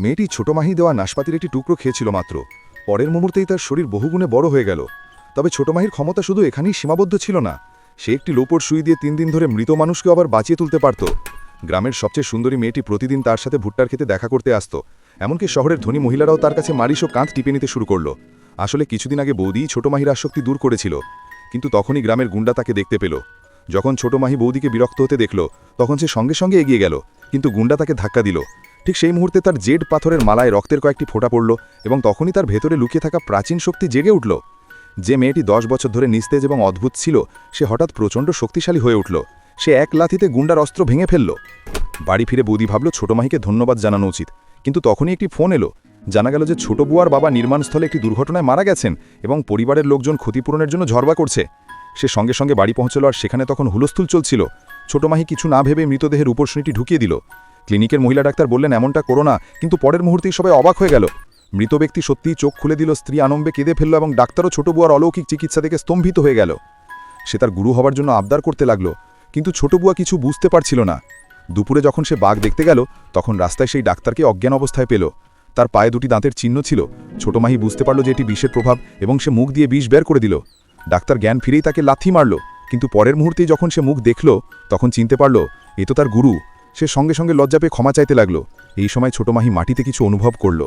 মেয়েটি ছোট মাহি দেওয়া নাশপাতির একটি টুকরো খেয়েছিল মাত্র। পরের মুহূর্তেই তার শরীর বহুগুণে বড় হয়ে গেল। তবে ছোট মাহির ক্ষমতা শুধু এখানেই সীমাবদ্ধ ছিল না, সে একটি লোপর সুই দিয়ে 3 দিন ধরে মৃত মানুষকে আবার বাঁচিয়ে তুলতে পারত। গ্রামের সবচেয়ে সুন্দরী মেয়েটি প্রতিদিন তার সাথে ভুট্টার খেতে দেখা করতে আসত। এমনকি শহরের ধনী মহিলারাও তার কাছে মারিশ ও কাঁধ টিপে নিতে শুরু করল। আসলে কিছুদিন আগে বৌদি ছোট মাহির আসক্তি দূর করেছিল, কিন্তু তখনই গ্রামের গুন্ডা তাকে দেখতে পেল। যখন ছোট মাহি বৌদিকে বিরক্ত হতে দেখল, তখন সে সঙ্গে সঙ্গে এগিয়ে গেল, কিন্তু গুন্ডা তাকে ধাক্কা দিল। ঠিক সেই মুহূর্তে তার জেড পাথরের মালায় রক্তের কয়েকটি ফোঁটা পড়ল, এবং তখনই তার ভেতরে লুকিয়ে থাকা প্রাচীন শক্তি জেগে উঠল। যে মেয়েটি 10 বছর ধরে নিস্তেজ এবং অদ্ভুত ছিল, সে হঠাৎ প্রচণ্ড শক্তিশালী হয়ে উঠল। সে এক লাথিতে গুন্ডার অস্ত্র ভেঙে ফেলল। বাড়ি ফিরে বৌদি ভাবল ছোট মাহিকে ধন্যবাদ জানানো উচিত, কিন্তু তখনই একটি ফোন এলো। জানা গেল যে ছোট বুয়ার বাবা নির্মাণস্থলে একটি দুর্ঘটনায় মারা গেছেন এবং পরিবারের লোকজন ক্ষতিপূরণের জন্য ঝরবা করছে। সে সঙ্গে সঙ্গে বাড়ি পৌঁছল, আর সেখানে তখন হুলস্থুল চলছিল। ছোট মাহি কিছু না ভেবে মৃতদেহের উপরশ্রেণীটি ঢুকিয়ে দিল। ক্লিনিকের মহিলা ডাক্তার বললেন এমনটা করো না, কিন্তু পরের মুহূর্তেই সবাই অবাক হয়ে গেল। মৃত ব্যক্তি সত্যিই চোখ খুলে দিল, স্ত্রী আনন্দে কেঁদে ফেলল, এবং ডাক্তারও ছোট বুয়ার অলৌকিক চিকিৎসা দেখে স্তম্ভিত হয়ে গেল। সে তার গুরু হবার জন্য আবদার করতে লাগল, কিন্তু ছোট বুয়া কিছু বুঝতে পারছিল না। দুপুরে যখন সে বাঘ দেখতে গেল, তখন রাস্তায় সেই ডাক্তারকে অজ্ঞান অবস্থায় পেল। তার পায়ে 2টি দাঁতের চিহ্ন ছিল। ছোট মাহি বুঝতে পারল যে এটি বিষের প্রভাব, এবং সে মুখ দিয়ে বিষ বের করে দিল। ডাক্তার জ্ঞান ফিরেই তাকে লাথি মারল, কিন্তু পরের মুহূর্তেই যখন সে মুখ দেখল, তখন চিনতে পারল এ তো তার গুরু। সে সঙ্গে সঙ্গে লজ্জা পেয়ে ক্ষমা চাইতে লাগল। এই সময় ছোট মাহি মাটিতে কিছু অনুভব করল।